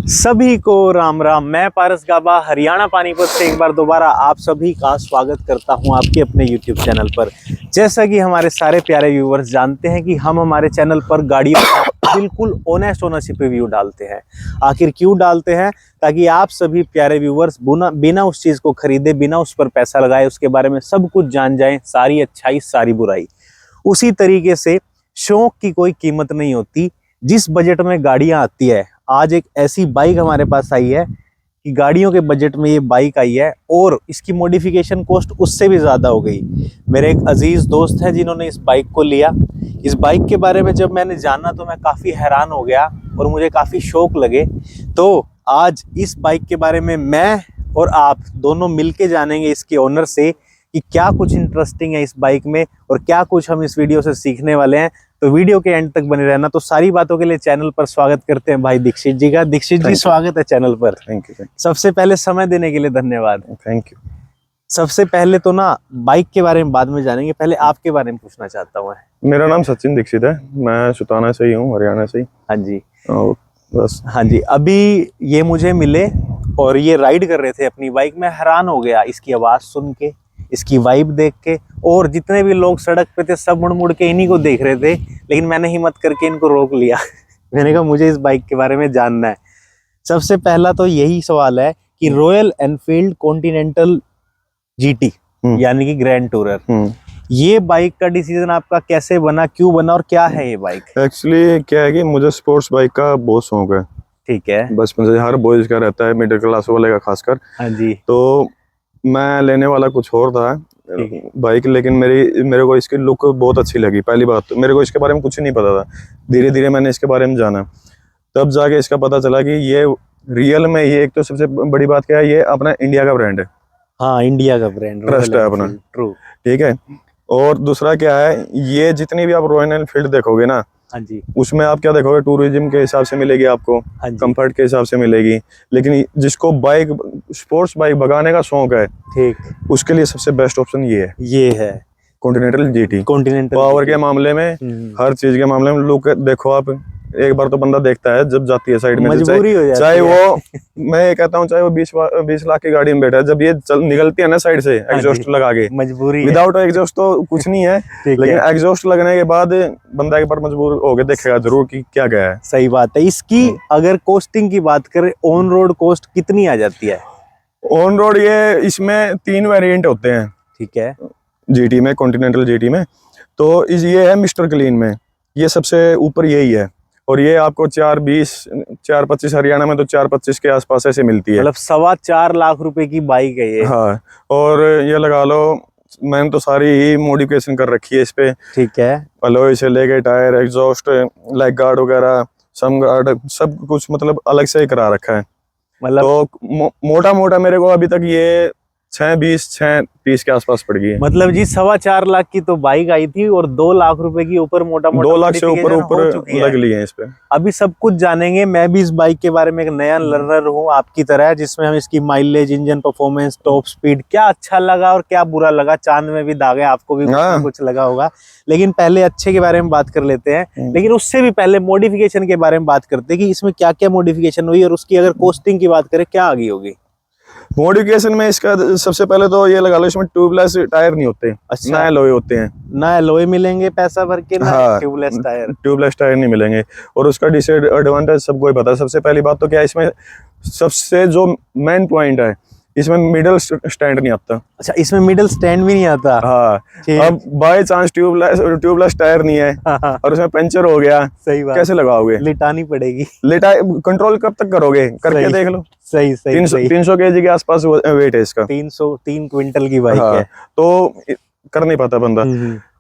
सभी को राम राम। मैं पारस गाबा हरियाणा पानीपत से एक बार दोबारा आप सभी का स्वागत करता हूं आपके अपने YouTube चैनल पर। जैसा कि हमारे सारे प्यारे व्यूवर्स जानते हैं कि हम हमारे चैनल पर गाड़ियों का बिल्कुल ऑनेस्ट ओनरशिप रिव्यू डालते हैं। आखिर क्यों डालते हैं? ताकि आप सभी प्यारे व्यूवर्स बिना उस चीज़ को खरीदे, बिना उस पर पैसा लगाए, उसके बारे में सब कुछ जान जाएं, सारी अच्छाई सारी बुराई। उसी तरीके से शौक की कोई कीमत नहीं होती। जिस बजट में गाड़ियाँ आती है, आज एक ऐसी बाइक हमारे पास आई है कि गाड़ियों के बजट में ये बाइक आई है और इसकी मॉडिफिकेशन कॉस्ट उससे भी ज़्यादा हो गई। मेरे एक अजीज़ दोस्त हैं जिन्होंने इस बाइक को लिया। इस बाइक के बारे में जब मैंने जाना तो मैं काफ़ी हैरान हो गया और मुझे काफ़ी शौक लगे। तो आज इस बाइक के बारे में मैं और आप दोनों मिलके जानेंगे इसके ओनर से कि क्या कुछ इंटरेस्टिंग है इस बाइक में और क्या कुछ हम इस वीडियो से सीखने वाले हैं। तो वीडियो के एंड तक बने रहना। तो सारी बातों के लिए चैनल पर स्वागत करते हैं भाई दीक्षित जी का। दीक्षित जी स्वागत है चैनल पर। Thank you. सबसे पहले समय देने के लिए धन्यवाद। Thank you. सबसे पहले तो ना बाइक के बारे में बाद में जानेंगे, पहले आपके बारे में पूछना चाहता हूँ। मेरा नाम सचिन दीक्षित है, मैं सुताना से ही हूँ, हरियाणा से ही। हाँ जी। बस। हाँ जी, अभी ये मुझे मिले और ये राइड कर रहे थे अपनी बाइक। में हैरान हो गया इसकी आवाज़ सुन के, इसकी वाइब देख के, और जितने भी लोग सड़क पे थे सब मुड़ मुड़ के इन्हीं को देख रहे थे। लेकिन मैंने हिम्मत करके इनको रोक लिया। मैंने कहा मुझे इस बाइक के बारे में जानना है। सबसे पहला तो यही सवाल है कि रॉयल एनफील्ड कॉन्टिनेंटल जीटी यानी कि ग्रैंड टूरर, ये बाइक का डिसीजन आपका कैसे बना, क्यों बना और क्या है ये बाइक? एक्चुअली क्या है कि मुझे स्पोर्ट्स बाइक का बहुत शौक है। ठीक है। बचपन से हर बॉयज का रहता है, मिडिल क्लास वाले का खासकर। हाँ जी। तो मैं लेने वाला कुछ और था बाइक, लेकिन मेरे को इसकी लुक बहुत अच्छी लगी। पहली बात तो मेरे को इसके बारे में कुछ नहीं पता था। धीरे धीरे मैंने इसके बारे में जाना, तब जाके इसका पता चला कि ये रियल में ये एक तो सबसे बड़ी बात क्या है, ये अपना इंडिया का ब्रांड है। हाँ, इंडिया का ब्रांड ट्रस्ट है अपना। ट्रू। ठीक है। और दूसरा क्या है, ये जितनी भी आप रॉयल एनफील्ड देखोगे ना, हाँ जी, उसमें आप क्या देखोगे, टूरिज्म के हिसाब से मिलेगी आपको, हाँ जी, कंफर्ट के हिसाब से मिलेगी। लेकिन जिसको बाइक स्पोर्ट्स बाइक भगाने का शौक है, ठीक, उसके लिए सबसे बेस्ट ऑप्शन ये है कॉन्टिनेंटल जीटी। कॉन्टिनेंटल पावर के मामले में, हर चीज के मामले में लुक देखो आप। एक बार तो बंदा देखता है जब जाती है साइड में, मजबूरी हो जाती चाहे है। वो मैं ये कहता हूँ, चाहे वो 20 लाख की गाड़ी में बैठा है, जब ये निकलती है ना साइड से एग्जॉस्ट लगा के, मजबूरी विदाउट एग्जॉस्ट तो कुछ नहीं है। लेकिन एग्जॉस्ट लगने के बाद बंदा एक बार मजबूर होके देखेगा जरूर कि क्या गया है। सही बात है। इसकी अगर कॉस्टिंग की बात करें, ऑन रोड कॉस्ट कितनी आ जाती है? ऑन रोड ये इसमें 3 वेरिएंट होते हैं। ठीक है। जीटी में, कॉन्टिनेंटल जीटी में, तो ये है मिस्टर क्लीन में, ये सबसे ऊपर यही है। और ये आपको 4.25 हरियाणा में तो 4.25 के आसपास ऐसे मिलती है। मतलब 4.25 लाख रुपए की बाइक है ये। हाँ, और ये लगा लो मैंने तो सारी ही मॉडिफिकेशन कर रखी है इस पे। ठीक है। अलॉय से लेके टायर, एग्जॉस्ट, लेग गार्ड वगैरह, सम गार्ड, सब कुछ मतलब अलग से ही करा रखा है। मतलब तो मोटा मोटा मेरे को अभी तक ये 6.20-6.30 के आसपास पड़ गई है। मतलब जी 4.25 लाख की तो बाइक आई थी और 2 लाख रुपए की ऊपर मोटा 2 लाख से ऊपर लग ली है इस पे। अभी सब कुछ जानेंगे। मैं भी इस बाइक के बारे में एक नया लर्नर हूँ आपकी तरह, जिसमें हम इसकी mileage, engine performance, top speed, क्या अच्छा लगा और क्या बुरा लगा, चांद में भी दाग है, आपको भी कुछ लगा होगा। लेकिन पहले अच्छे के बारे में बात कर लेते हैं। लेकिन उससे भी पहले मॉडिफिकेशन के बारे में बात करते हैं कि इसमें क्या क्या मॉडिफिकेशन हुई और उसकी अगर कॉस्टिंग की बात करें क्या आगे होगी। मॉडिफिकेशन में इसका सबसे पहले तो ये लगा लो, इसमें ट्यूबलेस टायर नहीं होते। अच्छा। ना एलॉय होते हैं, ना एलॉय मिलेंगे पैसा भर के, ना हाँ, ट्यूबलेस टायर नहीं मिलेंगे। और उसका डिसएडवांटेज सबको ही पता है। सबसे पहली बात तो क्या है, इसमें सबसे जो मेन पॉइंट है, इसमें मिडल स्टैंड नहीं आता। अच्छा, इसमें मिडल स्टैंड भी नहीं आता। हाँ। अब बाय चांस ट्यूबलेस टायर नहीं है और उसमें पंचर हो गया, सही बात, कैसे लगाओगे? लिटानी पड़ेगी। कंट्रोल कब तक करोगे? करके देख लो। सही 300 kg के आसपास वेट है इसका। 303 क्विंटल की बाइक है। तो कर नहीं पाता बंदा।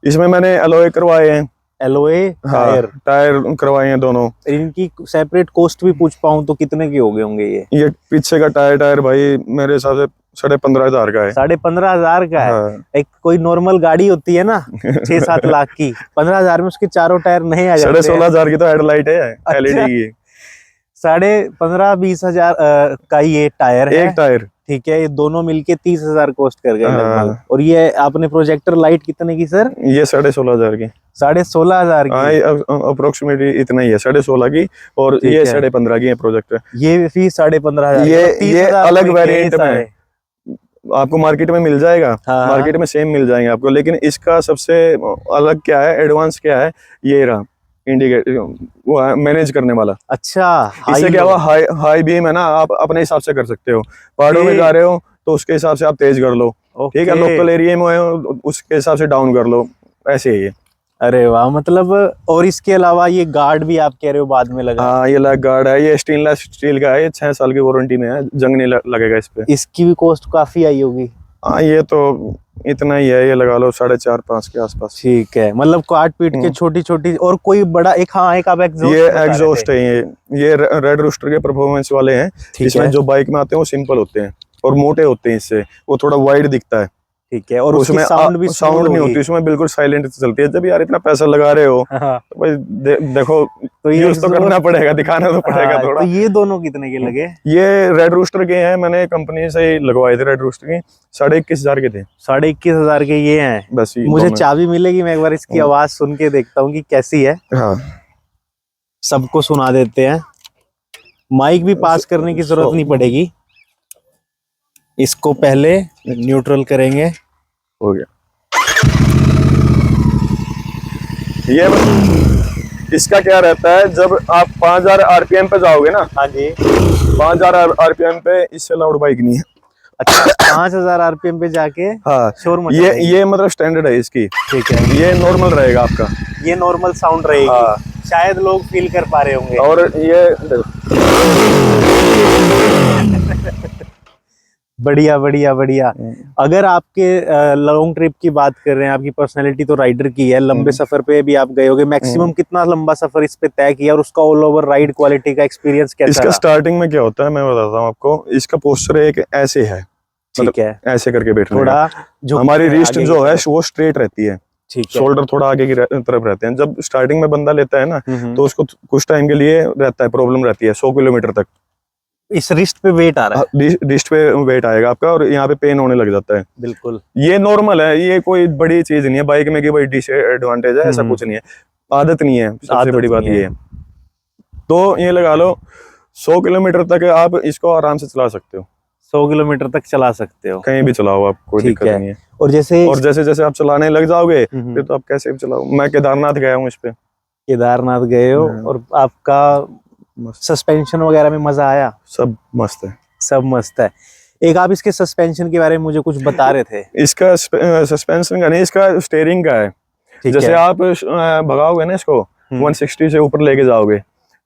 इसमें मैंने एलॉय करवाए हैं, एलॉय टायर करवाए हैं दोनों। इनकी सेपरेट कॉस्ट भी पूछ पाऊं तो कितने के हो गए होंगे ये पीछे का टायर भाई मेरे हिसाब से 15,500 का है। 15,500 का है। हाँ। एक कोई नॉर्मल गाड़ी होती है ना 6-7 लाख की, 15,000 में उसके चारों टायर नहीं आ जाते। 16,500 की तो हेडलाइट है। अच्छा। एलईडी की 15,500-20,000 का ये टायर है। एक टायर। ठीक है, ये दोनों मिलके 30,000 कॉस्ट कर गए लगभग। हाँ। और ये आपने प्रोजेक्टर लाइट कितने की सर? ये 16,500 की। 16,500 की। अप्रोक्सीमेटली इतना ही है, 16,500 की। और ठीक ये है। 15.5 की है प्रोजेक्टर। ये फीस 15,500। ये 30,000 अलग में क्या ये वेरिएंट सारे? में आपको मार्केट में मिल जाएगा। हाँ, मार्केट में सेम मिल जाएंगे आपको, लेकिन इसका सबसे अलग क्या है, एडवांस क्या है, ये रहा इंडिकेटर, वो मैनेज करने वाला। अच्छा, इससे हाई क्या हुआ, लो। हाई बीम है ना, आप अपने हिसाब से कर सकते हो। पहाड़ों में ओके। जा रहे हो तो उसके हिसाब से आप तेज कर लो, ठीक है। ओके। लोकल एरिया में हो उसके हिसाब से डाउन कर लो, ऐसे ही है। अरे वाह, मतलब और इसके अलावा ये गार्ड भी आप कह रहे हो बाद में लगा है। हाँ, ये लैग गार्ड है, ये स्टेनलेस स्टील का है, ये 6 साल की वारंटी में है, जंग नहीं लगेगा इस पे। इसकी भी कॉस्ट काफी आई होगी। हाँ, ये तो इतना ही है, ये लगा लो 4.5-5 के आसपास। ठीक है, मतलब काट पीट के छोटी छोटी। और कोई बड़ा एक, हाँ एक आप एग्जॉस्ट ये बता रहे एग्जॉस्ट थे। है, ये रेड रूस्टर के परफॉर्मेंस वाले हैं। ठीक इसमें है। जो बाइक में आते हैं वो सिंपल होते हैं और मोटे होते हैं, इससे वो थोड़ा वाइड दिखता है। ठीक है, और उसकी उसमें साउंड भी साउंड नहीं होती, उसमें बिल्कुल साइलेंट चलती है। जब यार इतना पैसा लगा रहे हो हाँ, तो भाई देखो, तो ये यूज तो करना exhaust- पड़ेगा, दिखाना तो पड़ेगा हाँ, थोड़ा। तो ये दोनों कितने के लगे? ये रेड रूस्टर के हैं, मैंने कंपनी से ही लगवाए थे रेड रूस्टर के, 21,500 के थे। 21,500 के ये हैं। बस ये मुझे दोनों। चाबी मिलेगी? मैं एक बार इसकी आवाज सुन के देखता हूँ कि कैसी है। हाँ, सबको सुना देते हैं। माइक भी पास करने की जरूरत नहीं पड़ेगी। इसको पहले न्यूट्रल करेंगे। हो गया। ये इसका क्या रहता है, जब आप 5,000 आरपीएम पे जाओगे ना, हाँ जी। 5,000 आरपीएम पे इससे लाउड बाइक नहीं है। अच्छा, 5,000 आरपीएम पे जाके हाँ, शोर मचा देगी। ये मतलब स्टैंडर्ड है इसकी। ठीक है, ये नॉर्मल रहेगा आपका। ये नॉर्मल साउंड रहेगी। हाँ। शायद लोग फील कर पा रहे होंगे। और ये देखो, बढ़िया बढ़िया बढ़िया। अगर आपके लॉन्ग ट्रिप की बात कर रहे हैं, आपकी पर्सनैलिटी तो राइडर की है, लंबे सफर पे भी आप गए होगे। मैक्सिमम कितना लंबा सफर इस पे तय किया और उसका ऑल ओवर राइड क्वालिटी का एक्सपीरियंस कैसा इसका रहा? स्टार्टिंग में क्या होता है मैं बताता हूँ आपको। इसका पोस्चर एक ऐसे है, ठीक है, ऐसे करके बैठने थोड़ा का। झुक हमारी के रिस्ट आगे जो की है तरफ। वो स्ट्रेट रहती है, ठीक है। शोल्डर थोड़ा आगे की तरफ रहते हैं। जब स्टार्टिंग में बंदा लेता है ना, तो उसको कुछ टाइम के लिए रहता है, प्रॉब्लम रहती है 100 किलोमीटर तक। इस रिस्ट पे वेट आ रहा है। रिस्ट पे वेट आएगा आपका और यहाँ पे पेन होने लग जाता है। बिल्कुल। ये नॉर्मल है, ये कोई बड़ी चीज नहीं है बाइक में कि भाई डिसएडवांटेज है, ऐसा कुछ नहीं है। आदत नहीं है, सबसे बड़ी बात ये है। तो ये लगा लो 100 किलोमीटर तक आप इसको आराम से चला सकते हो। 100 किलोमीटर तक चला सकते हो, कहीं भी चलाओ आप, कोई ठीक दिक्कत है। नहीं है। और जैसे और जैसे जैसे आप चलाने लग जाओगे फिर तो आप कैसे भी चलाओ। मैं केदारनाथ गया हूँ इस पे। केदारनाथ गए हो और आपका सस्पेंशन वगैरह में मजा आया? सब मस्त है, सब मस्त है। एक आप इसके सस्पेंशन के बारे में मुझे कुछ बता रहे थे। इसका सस्पेंशन का नहीं, इसका स्टीयरिंग का है। ठीक जैसे है। आप भगाओगे ना इसको 160 से ऊपर लेके जाओगे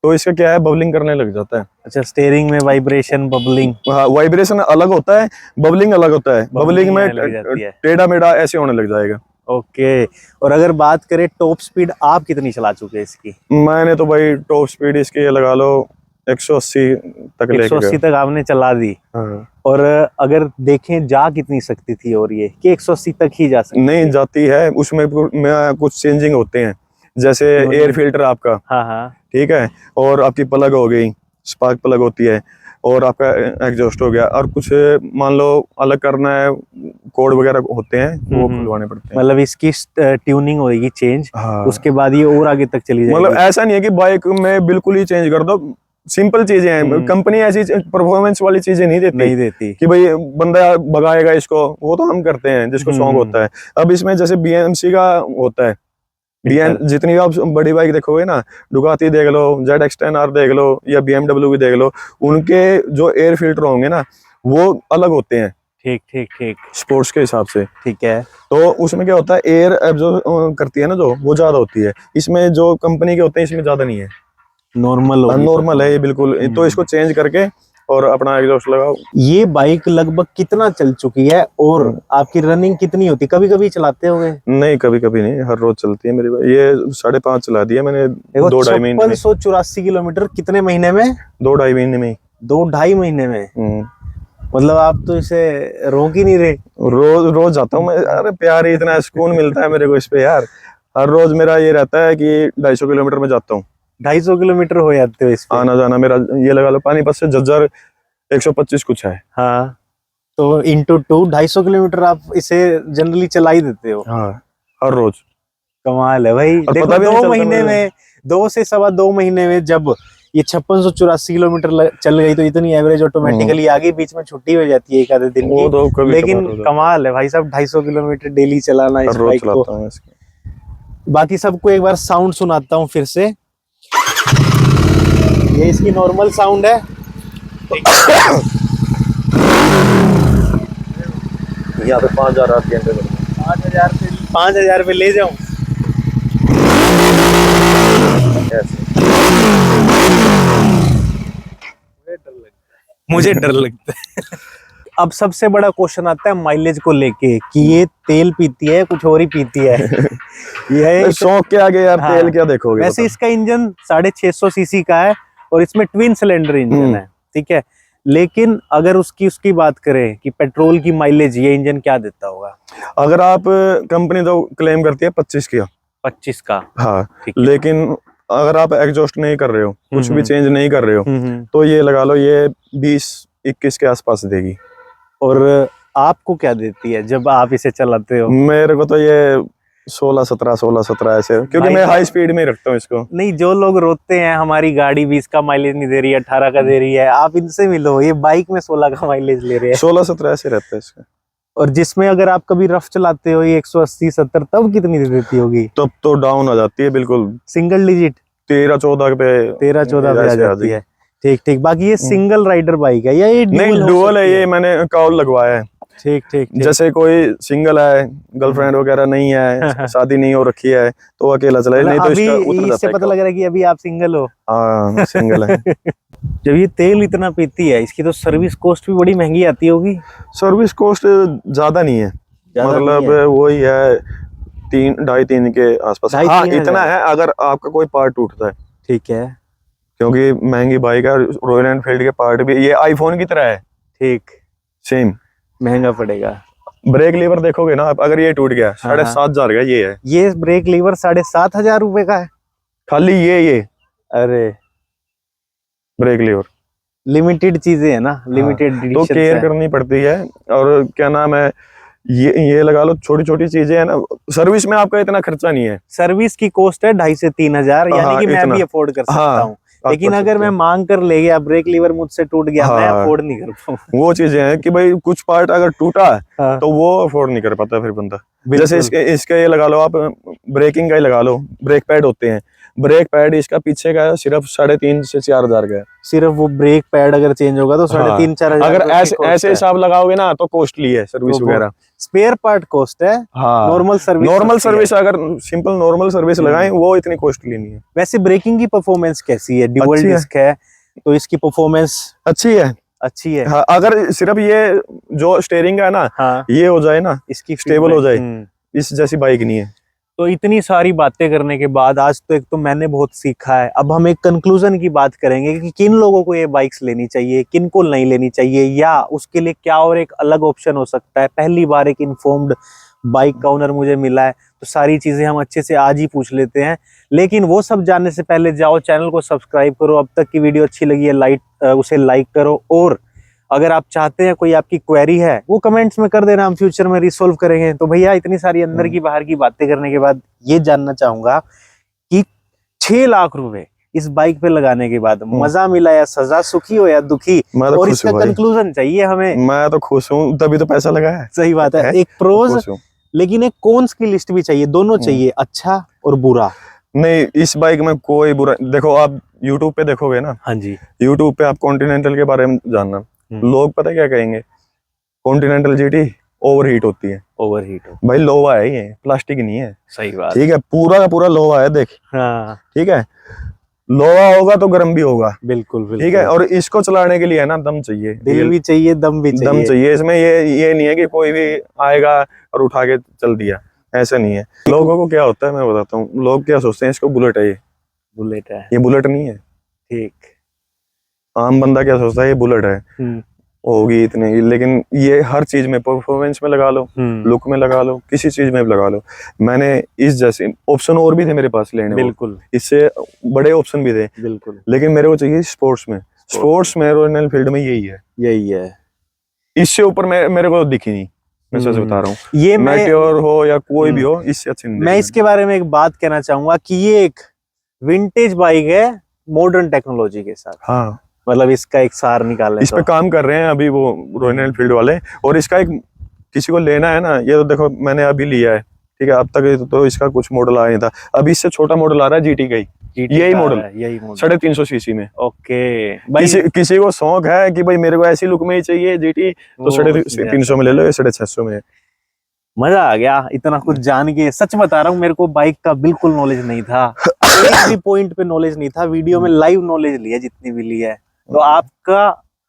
तो इसका क्या है, बबलिंग करने लग जाता है। अच्छा, स्टीयरिंग में वाइब्रेशन, बबलिंग। हाँ, वाइब्रेशन अलग होता है, बबलिंग अलग होता है। बबलिंग में आने लग जाती है। टेढ़ा मेढ़ा ऐसे होने लग जाएगा। ओके। और अगर बात करें टॉप स्पीड, आप कितनी चला चुके हैं इसकी? मैंने तो भाई टॉप स्पीड इसकी ये लगा लो 180 तक लेके 180 तक आपने चला दी। हाँ। और अगर देखें जा कितनी सकती थी, और ये कि 180 तक ही जा सकती नहीं जाती है, उसमें कुछ चेंजिंग होते हैं, जैसे एयर फिल्टर आपका, हाँ हाँ, ठीक है, और आपकी प्लग हो गई, स्पार्क प्लग होती है, और आपका एग्जॉस्ट हो गया, और कुछ मान लो अलग करना है, कोड वगैरह होते हैं वो खुलवाने पड़ते हैं। मतलब इसकी ट्यूनिंग होगी चेंज। हाँ। उसके बाद ये और आगे तक चली जाएगी। मतलब ऐसा नहीं है कि बाइक में बिल्कुल ही चेंज कर दो, सिंपल चीजें हैं। कंपनी ऐसी परफॉर्मेंस वाली चीजें नहीं देती कि भाई बंदा भगाएगा इसको, वो तो हम करते हैं जिसको शौक होता है। अब इसमें जैसे बीएमसी का होता है, जितनी भी आप बड़ी बाइक देखोगे ना, डुकाती देख लो, ZX10R देख लो, या BMW भी देख लो, उनके जो एयर फिल्टर होंगे ना वो अलग होते हैं। ठीक ठीक ठीक, स्पोर्ट्स के हिसाब से। ठीक है। तो उसमें क्या होता है, एयर एब्जॉर्ब करती है ना जो, वो ज्यादा होती है। इसमें जो कंपनी के होते हैं इसमें ज्यादा नहीं है, नॉर्मल है ये बिल्कुल। तो इसको चेंज करके और अपना एग्जॉस्ट लगाओ। ये बाइक लगभग कितना चल चुकी है और आपकी रनिंग कितनी होती? कभी कभी चलाते होगे? नहीं, कभी कभी नहीं, हर रोज चलती है मेरी बाइक। ये 5.5 चला दिया मैंने 2-2.5 महीने में। 584 किलोमीटर कितने महीने में? 2-2.5 महीने में। 2-2.5 महीने में? मतलब आप तो इसे रोक ही नहीं रहे। रोज जाता हूँ मैं। अरे प्यार ही इतना सुकून मिलता है मेरे को इस पे यार। हर रोज मेरा ये रहता है कि 250 किलोमीटर में जाता हूँ। 250 किलोमीटर हो जाते हो इस पे? आना जाना मेरा ये लगा लो, पानीपत से झज्जर 125 कुछ है। हाँ, तो इंटू 250 किलोमीटर आप इसे जनरली चला ही देते हो। हाँ, हर रोज। कमाल है भाई। और देखो पता भी नहीं 2 चलता महीने मुझे। में, 2 से सवा 2 महीने में जब ये 5684 किलोमीटर चल गई तो इतनी एवरेज ऑटोमेटिकली आ गई। बीच में छुट्टी हो जाती है एक आधे दिन वो की, तो कभी लेकिन कभार हो जाता कमाल है भाई साहब, 250 किलोमीटर डेली चलाना है, इस हर रोज बाइक को। चलाता हूँ इसको। बाकी सबको एक बार साउंड सुनाता हूँ फिर से। ये इसकी नॉर्मल साउंड है। यहाँ पे 5000 आरपीएम पे 5000 पे ले जाऊं। मुझे डर लगता है। अब सबसे बड़ा क्वेश्चन आता है माइलेज को लेके कि ये तेल पीती है कुछ और ही पीती है। ये शौक के आगे यार हाँ, तेल क्या देखोगे। वैसे बता। इसका इंजन 650 सीसी का है और इसमें ट्विन सिलेंडर इंजन है, ठीक है। लेकिन अगर उसकी बात करें कि पेट्रोल की माइलेज ये इंजन क्या देता होगा? अगर आप कंपनी तो क्लेम करती है 25 की, 25 का। हाँ, ठीक है। लेकिन अगर आप एग्जॉस्ट नहीं कर रहे हो, कुछ भी हम्म। चेंज नहीं कर रहे हो, तो ये लगा लो ये 20-21 के आसपास देगी। और आपको क्या देती है जब आप इसे चलाते हो? मेरे को तो ये 16-17 ऐसे, क्योंकि भाई मैं तो- हाई स्पीड में ही रखता हूँ इसको। नहीं, जो लोग रोते हैं हमारी गाड़ी 20 का माइलेज नहीं दे रही है, 18 का दे रही है, आप इनसे मिलो, ये बाइक में 16 का माइलेज ले रहे हैं। 16-17 ऐसे रहता है इसका। और जिसमें अगर आप कभी रफ चलाते हो ये 180-70 तब कितनी दे देती होगी? तब तो डाउन आ जाती है बिल्कुल, सिंगल डिजिट 13-14 पे, 13-14 पे आ ऐसे जाती है। ठीक ठीक। बाकी ये सिंगल राइडर बाइक है या ये नहीं, डुअल हो डुअल है, सकती ये मैंने कॉल लगवाया है। ठीक ठीक ठीक। जैसे कोई सिंगल है, गर्लफ्रेंड वगैरह नहीं है, शादी नहीं हो रखी है, तो अकेला चलाए, नहीं तो अभी इसका उतर इससे जाता है पता लग रहा है कि अभी आप सिंगल हो। हाँ, सिंगल है। जब ये तेल इतना पीती है, इसकी तो सर्विस कॉस्ट भी बड़ी महंगी आती होगी। सर्विस कॉस्ट ज्यादा नहीं है, ज्यादा मतलब नहीं है। वही है 3-2.5-3 के आसपास। 2.5-3 हाँ, हज़ार। इतना है अगर आपका कोई पार्ट टूटता है, ठीक है। क्योंकि महंगी बाइक है, रॉयल एनफील्ड के पार्ट भी ये आईफोन की तरह है, ठीक। सेम। महंगा पड़ेगा। ब्रेक लीवर देखोगे ना आप, अगर ये टूट गया, हाँ, 7,500 का ये है, ये ब्रेक लीवर 7,500 रुपए का है। खाली ये अरे ब्रेक लीवर। लिमिटेड चीजें है ना, लिमिटेड तो केयर करनी पड़ती है। और क्या नाम है, ये लगा लो, छोटी छोटी चीजें है ना, सर्विस में आपका इतना खर्चा नहीं है। सर्विस की कॉस्ट है 2,500 से 3,000, यानी हाँ, कि मैं इतना। भी अफोर्ड कर सकता हाँ, हूँ। आप लेकिन कर अगर सकते मैं हो। मांग कर ले गया, ब्रेक लीवर मुझसे टूट गया, मैं हाँ। अफोर्ड नहीं कर पाऊँ। वो चीजें हैं कि भाई कुछ पार्ट अगर टूटा हाँ, तो वो अफोर्ड नहीं कर पाता फिर बंदा। बिल्कुल। जैसे इसके ये लगा लो आप, ब्रेकिंग का ही लगा लो, ब्रेक पैड होते हैं, ब्रेक पैड इसका पीछे का सिर्फ 3,500 से 4,000 का है। सिर्फ वो ब्रेक पैड अगर चेंज होगा तो हाँ, 3,500-4,000 अगर रुपए की cost ऐसे है। हिसाब लगाओगे ना तो कॉस्टली है सर्विस तो वगैरह। स्पेयर पार्ट कॉस्ट है। हाँ, नॉर्मल सर्विस नॉर्मल सस्ती सर्विस अगर सिंपल नॉर्मल सर्विस लगाएं वो इतनी कॉस्टली नहीं है। वैसे ब्रेकिंग की परफॉर्मेंस कैसी है? ड्यूअल अच्छी है। डिस्क है तो इसकी परफॉर्मेंस अच्छी है। अच्छी है। हाँ, अगर सिर्फ ये जो स्टेयरिंग है ना, हाँ, ये हो जाए ना, इसकी स्टेबल हो जाए, हम्म। इस जैसी बाइक नहीं है। तो इतनी सारी बातें करने के बाद आज तो एक तो मैंने बहुत सीखा है। अब हम एक कंक्लूजन की बात करेंगे कि किन लोगों को ये बाइक्स लेनी चाहिए, किन को नहीं लेनी चाहिए, या उसके लिए क्या और एक अलग ऑप्शन हो सकता है। पहली बार एक इन्फॉर्म्ड बाइक का ओनर मुझे मिला है, तो सारी चीजें हम अच्छे से आज ही पूछ लेते हैं। लेकिन वो सब जानने से पहले जाओ चैनल को सब्सक्राइब करो। अब तक की वीडियो अच्छी लगी है उसे लाइक करो, और अगर आप चाहते हैं कोई आपकी क्वेरी है वो कमेंट्स में कर देना, हम फ्यूचर में रिसोल्व करेंगे। तो भैया इतनी सारी अंदर की बाहर की बातें करने के बाद ये जानना चाहूंगा कि 6 लाख रुपए इस बाइक पे लगाने के बाद मजा मिला या सजा, सुखी हो या दुखी, मैं तो और खुश इसका हूँ भाई। कंक्लूजन चाहिए हमें। मैं तो खुश हूँ, तभी तो पैसा लगा है। सही बात है। है? एक प्रोज खुश हूँ। लेकिन एक कॉन्स की लिस्ट भी चाहिए, दोनों चाहिए, अच्छा और बुरा। नहीं, इस बाइक में कोई बुरा देखो, आप YouTube पे देखोगे ना, हाँ जी। YouTube पे आप कॉन्टिनेंटल के बारे में जानना, लोग पता क्या कहेंगे, कॉन्टिनेंटल GT ओवरहीट होती है। ओवरहीट हो, भाई लोहा है, ये प्लास्टिक नहीं है। सही बात। ठीक है, पूरा का पूरा लोहा है, देख। हाँ, ठीक है, लोहा होगा तो गर्म भी होगा। बिल्कुल बिल्कुल। ठीक है, और इसको चलाने के लिए है ना, दम चाहिए, दिल भी चाहिए, दम भी चाहिए। दम चाहिए। इसमें ये नहीं है कि कोई भी आएगा और उठा के चल दिया, ऐसा नहीं है। लोगों को क्या होता है मैं बताता हूँ, लोग क्या सोचते हैं, इसको बुलेट है, ये बुलेट है। ये बुलेट नहीं है। ठीक। आम बंदा क्या सोचता है, ये बुलेट है, होगी इतने की, लेकिन ये हर चीज में, परफॉर्मेंस में लगा लो, लुक में लगा लो, किसी चीज में भी लगा लो। मैंने इस जैसे ऑप्शन और भी थे मेरे पास लेने, बिल्कुल, इससे बड़े ऑप्शन भी थे, बिल्कुल। लेकिन मेरे को चाहिए स्पोर्ट्स में। स्पोर्ट्स में रॉयल एनफील्ड में यही है। यही है। इससे ऊपर मेरे को दिखी नहीं, मैं सच बता रहा हूँ। ये मैट्योर हो या कोई भी हो, इससे अच्छी नहीं मैं देखी इसके बारे में एक बात कहना चाहूंगा कि ये एक विंटेज बाइक है मॉडर्न टेक्नोलॉजी के साथ। हाँ, मतलब इसका एक सार निकालने इस पे काम कर रहे हैं अभी वो रॉयल एनफील्ड वाले। और इसका एक किसी को लेना है ना, ये तो देखो मैंने अभी लिया है, ठीक है। अब तक तो इसका कुछ मॉडल आया था, अभी इससे छोटा मॉडल आ रहा है जीटी का ही, यही मॉडल 350 सीसी में। ओके किसी को शौक है कि भाई मेरे को ऐसी लुक में ही चाहिए जीटी, तो 350 में ले लो, 650 में। मजा आ गया इतना कुछ जान के। सच बता रहा हूँ, मेरे को बाइक का बिल्कुल नॉलेज नहीं था, एक भी पॉइंट पे नॉलेज नहीं था। वीडियो में लाइव नॉलेज लिया जितनी भी ली है। तो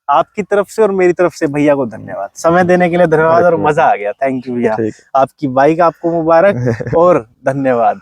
आपकी तरफ से और मेरी तरफ से भैया को धन्यवाद, समय देने के लिए धन्यवाद, और मजा आ गया। थैंक यू भैया, आपकी बाइक आपको मुबारक और धन्यवाद।